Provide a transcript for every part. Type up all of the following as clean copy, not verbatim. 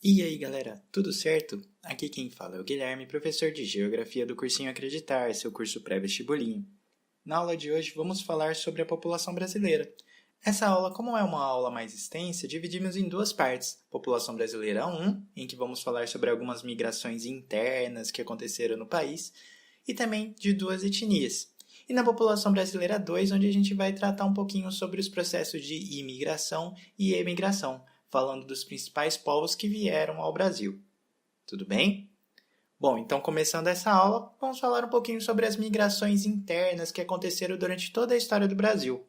E aí galera, tudo certo? Aqui quem fala é o Guilherme, professor de Geografia do cursinho Acreditar, seu curso pré-vestibulinho. Na aula de hoje vamos falar sobre a população brasileira. Essa aula, como é uma aula mais extensa, dividimos em duas partes. População Brasileira 1, em que vamos falar sobre algumas migrações internas que aconteceram no país, e também de duas etnias. E na População Brasileira 2, onde a gente vai tratar um pouquinho sobre os processos de imigração e emigração, falando dos principais povos que vieram ao Brasil. Tudo bem? Bom, então começando essa aula, vamos falar um pouquinho sobre as migrações internas que aconteceram durante toda a história do Brasil.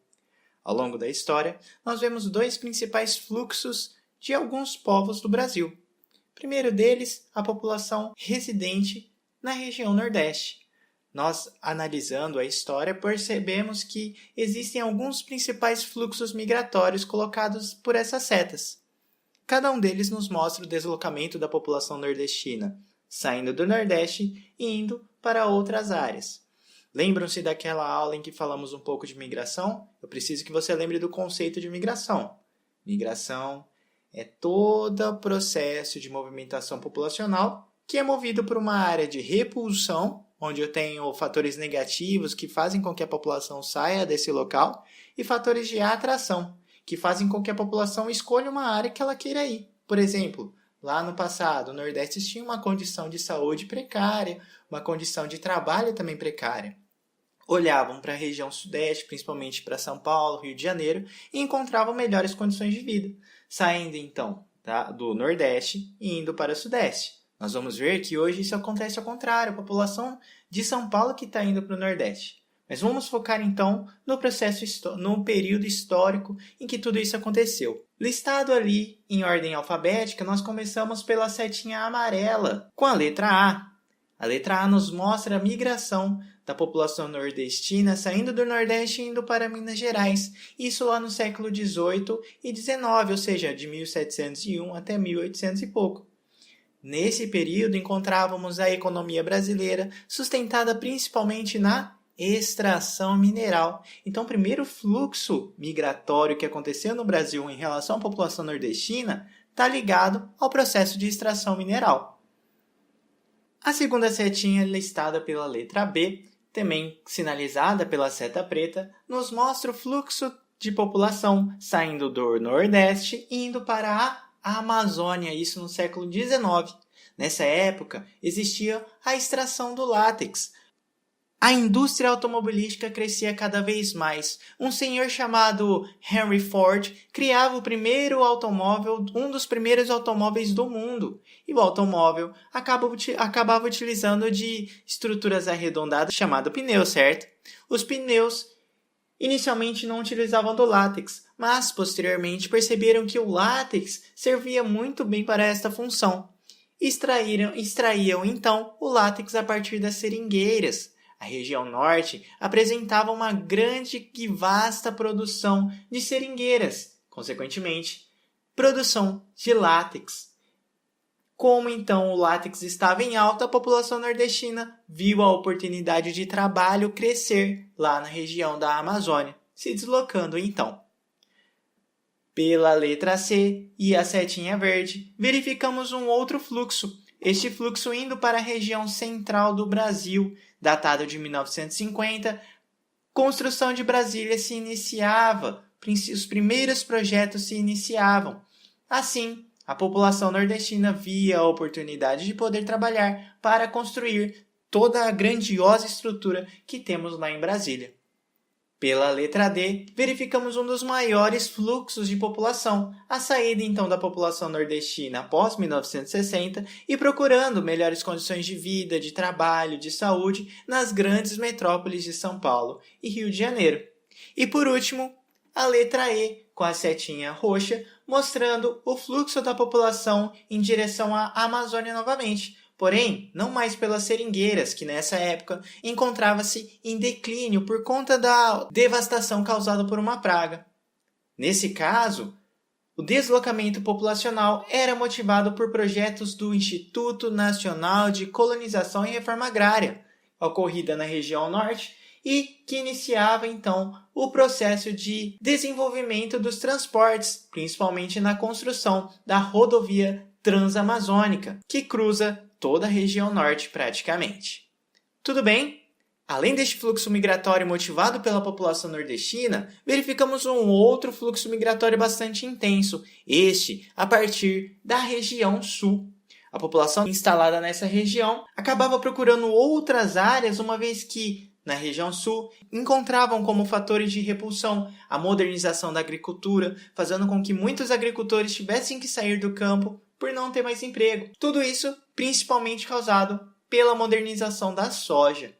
Ao longo da história, nós vemos dois principais fluxos de alguns povos do Brasil. Primeiro deles, a população residente na região Nordeste. Nós, analisando a história, percebemos que existem alguns principais fluxos migratórios colocados por essas setas. Cada um deles nos mostra o deslocamento da população nordestina, saindo do Nordeste e indo para outras áreas. Lembram-se daquela aula em que falamos um pouco de migração? Eu preciso que você lembre do conceito de migração. Migração é todo o processo de movimentação populacional que é movido por uma área de repulsão, onde eu tenho fatores negativos que fazem com que a população saia desse local, e fatores de atração, que fazem com que a população escolha uma área que ela queira ir. Por exemplo, lá no passado, o Nordeste tinha uma condição de saúde precária, uma condição de trabalho também precária. Olhavam para a região Sudeste, principalmente para São Paulo, Rio de Janeiro, e encontravam melhores condições de vida, saindo então do Nordeste e indo para o Sudeste. Nós vamos ver que hoje isso acontece ao contrário, a população de São Paulo que está indo para o Nordeste. Mas vamos focar então no período histórico em que tudo isso aconteceu. Listado ali em ordem alfabética, nós começamos pela setinha amarela, com a letra A. A letra A nos mostra a migração da população nordestina saindo do Nordeste e indo para Minas Gerais. Isso lá no século XVIII e XIX, ou seja, de 1701 até 1800 e pouco. Nesse período encontrávamos a economia brasileira sustentada principalmente na extração mineral. Então, o primeiro fluxo migratório que aconteceu no Brasil em relação à população nordestina está ligado ao processo de extração mineral. A segunda setinha, listada pela letra B, também sinalizada pela seta preta, nos mostra o fluxo de população saindo do Nordeste e indo para a Amazônia, isso no século XIX. Nessa época, existia a extração do látex. A indústria automobilística crescia cada vez mais. Um senhor chamado Henry Ford criava o primeiro automóvel, um dos primeiros automóveis do mundo. E o automóvel acabava utilizando de estruturas arredondadas chamado pneu, certo? Os pneus inicialmente não utilizavam do látex, mas posteriormente perceberam que o látex servia muito bem para esta função. Extraíam então o látex a partir das seringueiras. A região norte apresentava uma grande e vasta produção de seringueiras, consequentemente, produção de látex. Como então o látex estava em alta, a população nordestina viu a oportunidade de trabalho crescer lá na região da Amazônia, se deslocando então. Pela letra C e a setinha verde, verificamos um outro fluxo. Este fluxo indo para a região central do Brasil, datado de 1950, construção de Brasília se iniciava, os primeiros projetos se iniciavam. Assim, a população nordestina via a oportunidade de poder trabalhar para construir toda a grandiosa estrutura que temos lá em Brasília. Pela letra D, verificamos um dos maiores fluxos de população, a saída então da população nordestina após 1960 e procurando melhores condições de vida, de trabalho, de saúde nas grandes metrópoles de São Paulo e Rio de Janeiro. E por último, a letra E, com a setinha roxa, mostrando o fluxo da população em direção à Amazônia novamente, porém, não mais pelas seringueiras, que nessa época encontrava-se em declínio por conta da devastação causada por uma praga. Nesse caso, o deslocamento populacional era motivado por projetos do Instituto Nacional de Colonização e Reforma Agrária, ocorrida na região norte, e que iniciava então o processo de desenvolvimento dos transportes, principalmente na construção da rodovia transamazônica, que cruza toda a região norte praticamente. Tudo bem? Além deste fluxo migratório motivado pela população nordestina, verificamos um outro fluxo migratório bastante intenso, este a partir da região sul. A população instalada nessa região acabava procurando outras áreas, uma vez que, na região sul, encontravam como fatores de repulsão a modernização da agricultura, fazendo com que muitos agricultores tivessem que sair do campo por não ter mais emprego. Tudo isso principalmente causado pela modernização da soja.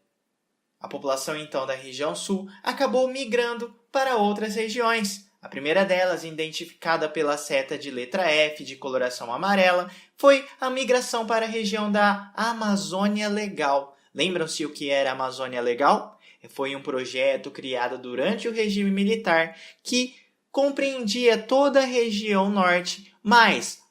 A população então da região sul acabou migrando para outras regiões. A primeira delas, identificada pela seta de letra F de coloração amarela, foi a migração para a região da Amazônia Legal. Lembram-se o que era a Amazônia Legal? Foi um projeto criado durante o regime militar que compreendia toda a região norte, mais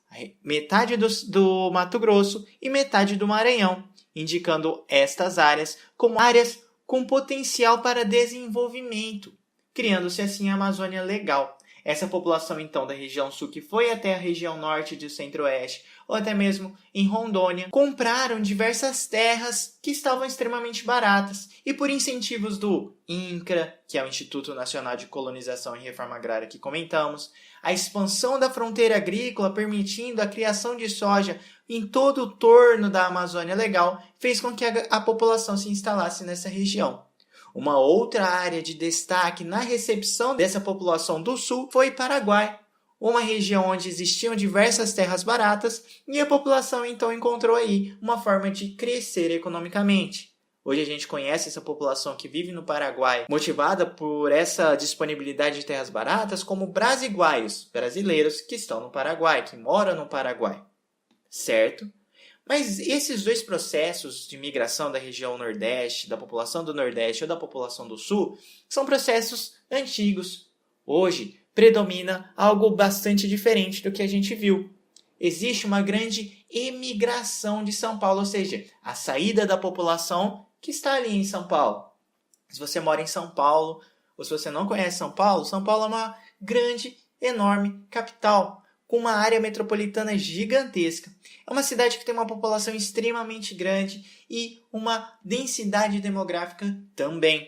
metade do Mato Grosso e metade do Maranhão, indicando estas áreas como áreas com potencial para desenvolvimento, criando-se assim a Amazônia Legal. Essa população então da região sul que foi até a região norte do centro-oeste, ou até mesmo em Rondônia, compraram diversas terras que estavam extremamente baratas e por incentivos do INCRA, que é o Instituto Nacional de Colonização e Reforma Agrária que comentamos, a expansão da fronteira agrícola permitindo a criação de soja em todo o torno da Amazônia Legal, fez com que a população se instalasse nessa região. Uma outra área de destaque na recepção dessa população do sul foi Paraguai, uma região onde existiam diversas terras baratas e a população então encontrou aí uma forma de crescer economicamente. Hoje a gente conhece essa população que vive no Paraguai, motivada por essa disponibilidade de terras baratas, como brasiguaios, brasileiros que estão no Paraguai, que moram no Paraguai. Certo? Mas esses dois processos de migração da região Nordeste, da população do Nordeste ou da população do Sul, são processos antigos. Hoje, predomina algo bastante diferente do que a gente viu. Existe uma grande emigração de São Paulo, ou seja, a saída da população que está ali em São Paulo. Se você mora em São Paulo, ou se você não conhece São Paulo é uma grande, enorme capital, com uma área metropolitana gigantesca. É uma cidade que tem uma população extremamente grande e uma densidade demográfica também.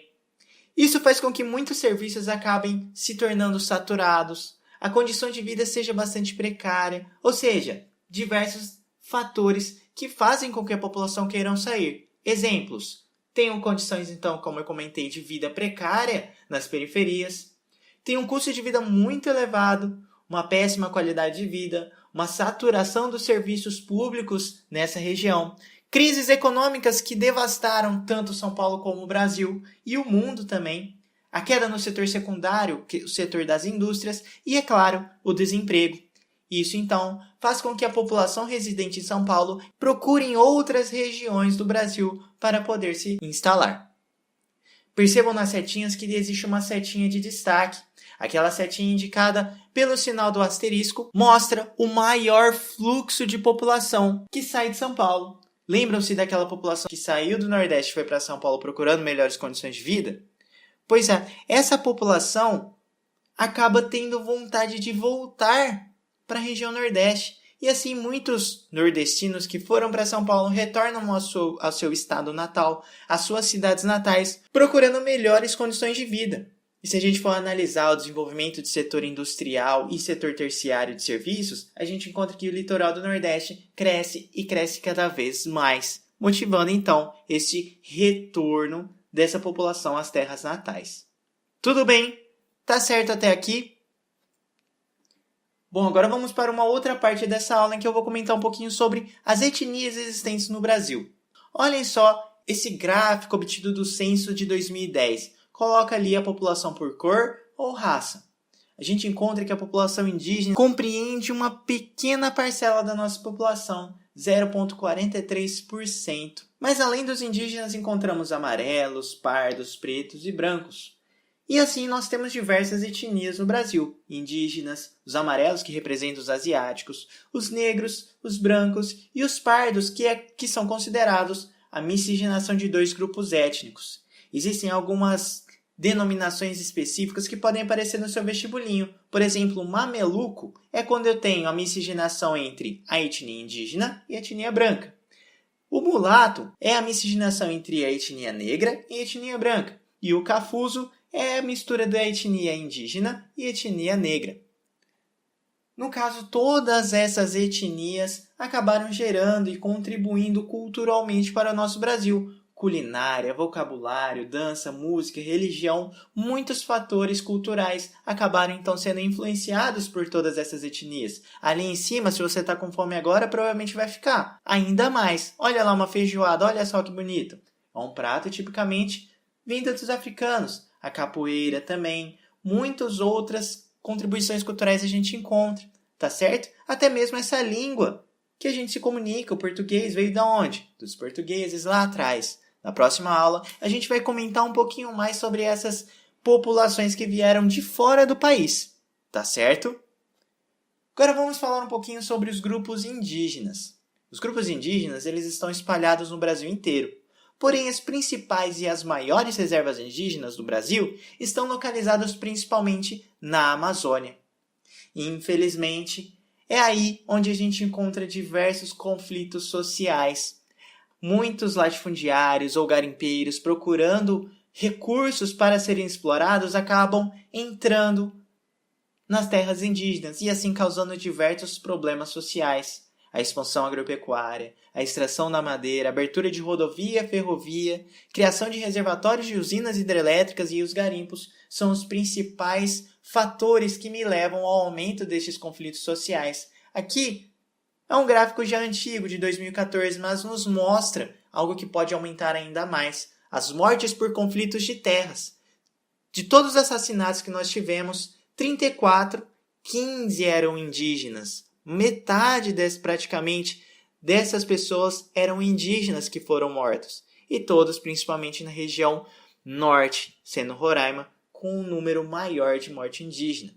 Isso faz com que muitos serviços acabem se tornando saturados, a condição de vida seja bastante precária, ou seja, diversos fatores que fazem com que a população queiram sair. Exemplos: tenham condições, então, como eu comentei, de vida precária nas periferias, tem um custo de vida muito elevado, uma péssima qualidade de vida, uma saturação dos serviços públicos nessa região, crises econômicas que devastaram tanto São Paulo como o Brasil e o mundo também, a queda no setor secundário, o setor das indústrias e, é claro, o desemprego. Isso, então, faz com que a população residente em São Paulo procure em outras regiões do Brasil para poder se instalar. Percebam nas setinhas que existe uma setinha de destaque. Aquela setinha indicada pelo sinal do asterisco mostra o maior fluxo de população que sai de São Paulo. Lembram-se daquela população que saiu do Nordeste e foi para São Paulo procurando melhores condições de vida? Pois é, essa população acaba tendo vontade de voltar para a região Nordeste. E assim, muitos nordestinos que foram para São Paulo retornam ao seu estado natal, às suas cidades natais, procurando melhores condições de vida. E se a gente for analisar o desenvolvimento do setor industrial e setor terciário de serviços, a gente encontra que o litoral do Nordeste cresce e cresce cada vez mais, motivando então esse retorno dessa população às terras natais. Tudo bem? Tá certo até aqui? Bom, agora vamos para uma outra parte dessa aula em que eu vou comentar um pouquinho sobre as etnias existentes no Brasil. Olhem só esse gráfico obtido do censo de 2010. Coloca ali a população por cor ou raça. A gente encontra que a população indígena compreende uma pequena parcela da nossa população, 0,43%. Mas além dos indígenas, encontramos amarelos, pardos, pretos e brancos. E assim nós temos diversas etnias no Brasil. Indígenas, os amarelos que representam os asiáticos, os negros, os brancos e os pardos que são considerados a miscigenação de dois grupos étnicos. Existem algumas denominações específicas que podem aparecer no seu vestibulinho. Por exemplo, mameluco é quando eu tenho a miscigenação entre a etnia indígena e a etnia branca. O mulato é a miscigenação entre a etnia negra e a etnia branca. E o cafuso é a mistura da etnia indígena e etnia negra. No caso, todas essas etnias acabaram gerando e contribuindo culturalmente para o nosso Brasil. Culinária, vocabulário, dança, música, religião, muitos fatores culturais acabaram então sendo influenciados por todas essas etnias. Ali em cima, se você está com fome agora, provavelmente vai ficar. Ainda mais. Olha lá uma feijoada, olha só que bonito. É um prato tipicamente vindo dos africanos. A capoeira também. Muitas outras contribuições culturais a gente encontra, tá certo? Até mesmo essa língua que a gente se comunica, o português veio de onde? Dos portugueses lá atrás. Na próxima aula, a gente vai comentar um pouquinho mais sobre essas populações que vieram de fora do país, tá certo? Agora vamos falar um pouquinho sobre os grupos indígenas. Os grupos indígenas, eles estão espalhados no Brasil inteiro. Porém, as principais e as maiores reservas indígenas do Brasil estão localizadas principalmente na Amazônia. E, infelizmente, é aí onde a gente encontra diversos conflitos sociais. Muitos latifundiários ou garimpeiros procurando recursos para serem explorados acabam entrando nas terras indígenas e assim causando diversos problemas sociais. A expansão agropecuária, a extração da madeira, a abertura de rodovia, ferrovia, criação de reservatórios de usinas hidrelétricas e os garimpos são os principais fatores que me levam ao aumento destes conflitos sociais. Aqui é um gráfico já antigo, de 2014, mas nos mostra algo que pode aumentar ainda mais. As mortes por conflitos de terras. De todos os assassinatos que nós tivemos, 34, 15 eram indígenas. Metade praticamente dessas pessoas eram indígenas que foram mortos. E todos principalmente na região norte, sendo Roraima, com um número maior de morte indígena.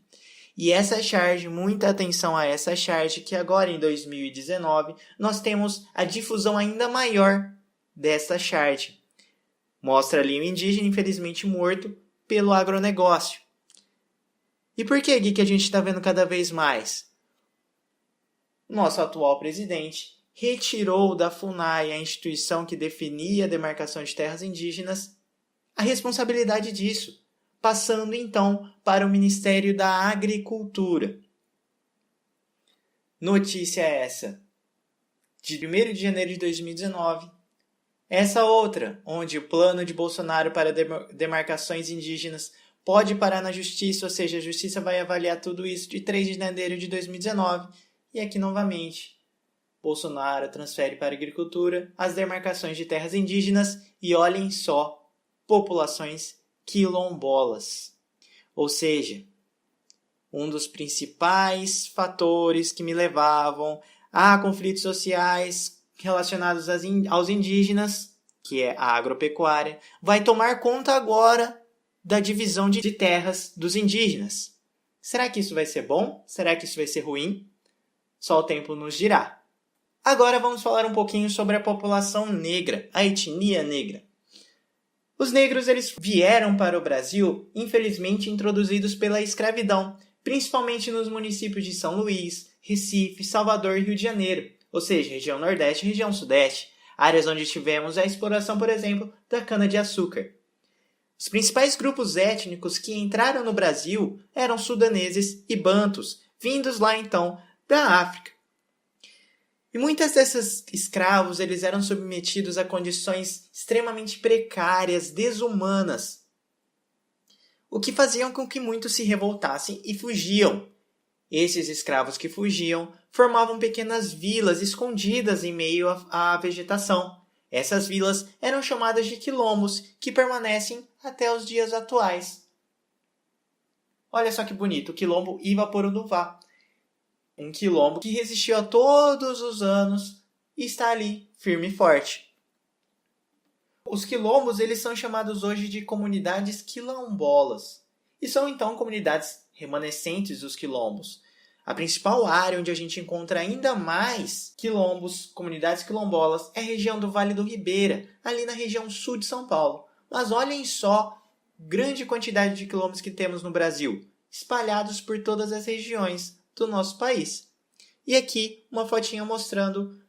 E essa charge, muita atenção a essa charge, que agora em 2019 nós temos a difusão ainda maior dessa charge. Mostra ali o indígena infelizmente morto pelo agronegócio. E por que, Gui, que a gente está vendo cada vez mais? Nosso atual presidente retirou da FUNAI, a instituição que definia a demarcação de terras indígenas, a responsabilidade disso, passando então para o Ministério da Agricultura. Notícia essa, de 1º de janeiro de 2019. Essa outra, onde o plano de Bolsonaro para demarcações indígenas pode parar na justiça, ou seja, a justiça vai avaliar tudo isso de 3 de janeiro de 2019. E aqui novamente, Bolsonaro transfere para a agricultura as demarcações de terras indígenas e olhem só, populações quilombolas. Ou seja, um dos principais fatores que me levavam a conflitos sociais relacionados aos indígenas, que é a agropecuária, vai tomar conta agora da divisão de terras dos indígenas. Será que isso vai ser bom? Será que isso vai ser ruim? Só o tempo nos dirá. Agora vamos falar um pouquinho sobre a população negra, a etnia negra. Os negros eles vieram para o Brasil, infelizmente introduzidos pela escravidão, principalmente nos municípios de São Luís, Recife, Salvador e Rio de Janeiro, ou seja, região Nordeste e região Sudeste, áreas onde tivemos a exploração, por exemplo, da cana-de-açúcar. Os principais grupos étnicos que entraram no Brasil eram sudaneses e bantus, vindos lá então da África. E muitos desses escravos eles eram submetidos a condições extremamente precárias, desumanas, o que faziam com que muitos se revoltassem e fugiam. Esses escravos que fugiam formavam pequenas vilas escondidas em meio à vegetação. Essas vilas eram chamadas de quilombos, que permanecem até os dias atuais. Olha só que bonito, o quilombo Ivaporunduvá. Um quilombo que resistiu a todos os anos e está ali, firme e forte. Os quilombos eles são chamados hoje de comunidades quilombolas. E são então comunidades remanescentes dos quilombos. A principal área onde a gente encontra ainda mais quilombos, comunidades quilombolas, é a região do Vale do Ribeira, ali na região sul de São Paulo. Mas olhem só, grande quantidade de quilômetros que temos no Brasil, espalhados por todas as regiões do nosso país. E aqui uma fotinha mostrando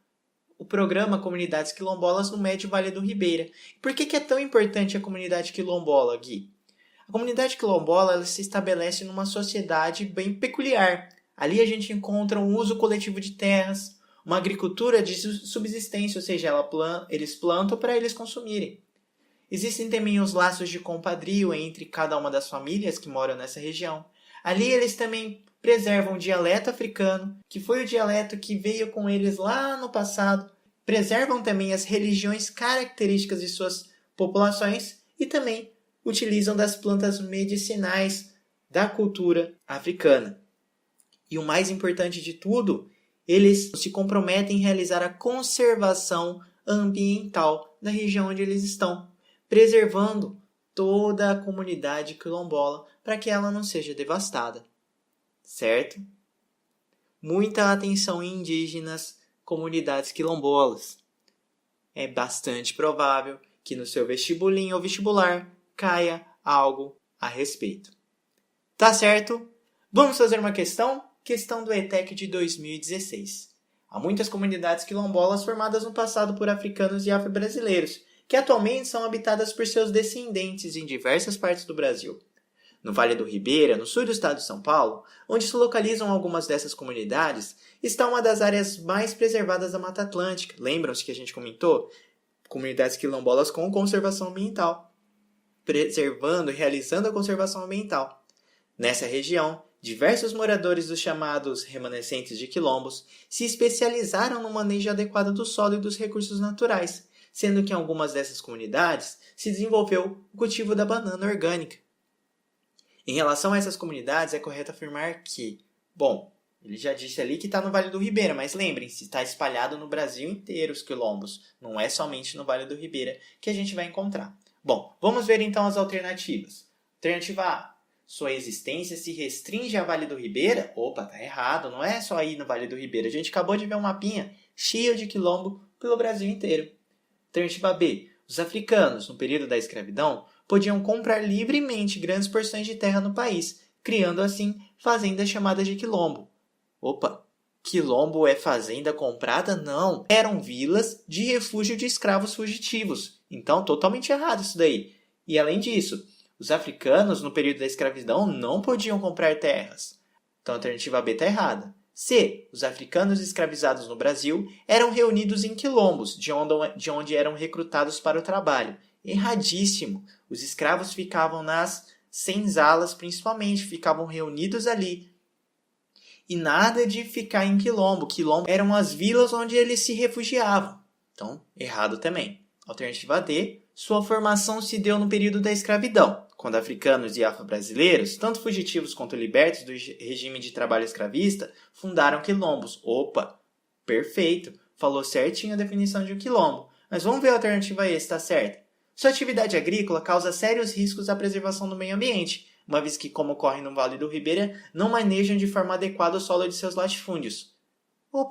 o programa Comunidades Quilombolas no Médio Vale do Ribeira. Por que é tão importante a comunidade quilombola, Gui? A comunidade quilombola ela se estabelece numa sociedade bem peculiar. Ali a gente encontra um uso coletivo de terras, uma agricultura de subsistência, ou seja, eles plantam para eles consumirem. Existem também os laços de compadrio entre cada uma das famílias que moram nessa região. Ali eles também preservam o dialeto africano, que foi o dialeto que veio com eles lá no passado. Preservam também as religiões características de suas populações e também utilizam das plantas medicinais da cultura africana. E o mais importante de tudo, eles se comprometem em realizar a conservação ambiental da região onde eles estão, preservando toda a comunidade quilombola para que ela não seja devastada. Certo? Muita atenção em indígenas, comunidades quilombolas. É bastante provável que no seu vestibulinho ou vestibular caia algo a respeito. Tá certo? Vamos fazer uma questão? Questão do ETEC de 2016. Há muitas comunidades quilombolas formadas no passado por africanos e afro-brasileiros, que atualmente são habitadas por seus descendentes em diversas partes do Brasil. No Vale do Ribeira, no sul do estado de São Paulo, onde se localizam algumas dessas comunidades, está uma das áreas mais preservadas da Mata Atlântica. Lembram-se que a gente comentou? Comunidades quilombolas com conservação ambiental, preservando e realizando a conservação ambiental. Nessa região, diversos moradores dos chamados remanescentes de quilombos se especializaram no manejo adequado do solo e dos recursos naturais, sendo que em algumas dessas comunidades se desenvolveu o cultivo da banana orgânica. Em relação a essas comunidades, é correto afirmar que, ele já disse ali que está no Vale do Ribeira, mas lembrem-se, está espalhado no Brasil inteiro os quilombos, não é somente no Vale do Ribeira que a gente vai encontrar. Vamos ver então as alternativas. Alternativa A, sua existência se restringe a Vale do Ribeira? Tá errado, não é só aí no Vale do Ribeira, a gente acabou de ver um mapinha cheio de quilombo pelo Brasil inteiro. Alternativa B, os africanos, no período da escravidão, podiam comprar livremente grandes porções de terra no país, criando assim fazendas chamadas de quilombo. Quilombo é fazenda comprada? Não, eram vilas de refúgio de escravos fugitivos. Então, totalmente errado isso daí. E além disso, os africanos, no período da escravidão, não podiam comprar terras. Então, a alternativa B está errada. C. Os africanos escravizados no Brasil eram reunidos em quilombos, de onde eram recrutados para o trabalho. Erradíssimo. Os escravos ficavam nas senzalas, principalmente, ficavam reunidos ali. E nada de ficar em quilombo. Quilombo eram as vilas onde eles se refugiavam. Então, errado também. Alternativa D. Sua formação se deu no período da escravidão, quando africanos e afro-brasileiros, tanto fugitivos quanto libertos do regime de trabalho escravista, fundaram quilombos. Perfeito. Falou certinho a definição de um quilombo. Mas vamos ver a alternativa E se está certa. Sua atividade agrícola causa sérios riscos à preservação do meio ambiente, uma vez que, como ocorre no Vale do Ribeira, não manejam de forma adequada o solo de seus latifúndios.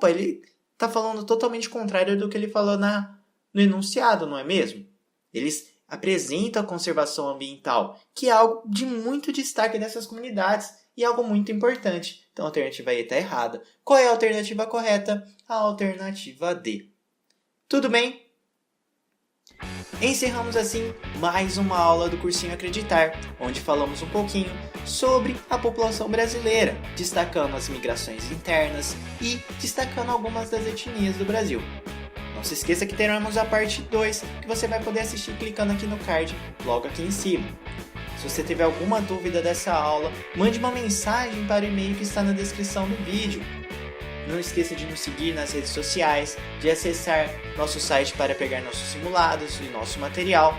Ele está falando totalmente contrário do que ele falou no enunciado, não é mesmo? Eles apresentam a conservação ambiental, que é algo de muito destaque dessas comunidades e algo muito importante. Então a alternativa E está errada. Qual é a alternativa correta? A alternativa D. Tudo bem? Encerramos assim mais uma aula do Cursinho Acreditar, onde falamos um pouquinho sobre a população brasileira, destacando as migrações internas e destacando algumas das etnias do Brasil. Não se esqueça que teremos a parte 2, que você vai poder assistir clicando aqui no card, logo aqui em cima. Se você tiver alguma dúvida dessa aula, mande uma mensagem para o e-mail que está na descrição do vídeo. Não esqueça de nos seguir nas redes sociais, de acessar nosso site para pegar nossos simulados e nosso material.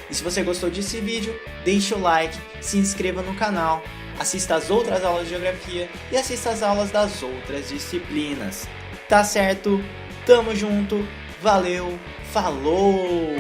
E se você gostou desse vídeo, deixe o like, se inscreva no canal, assista às outras aulas de geografia e assista às aulas das outras disciplinas. Tá certo? Tamo junto, valeu, falou!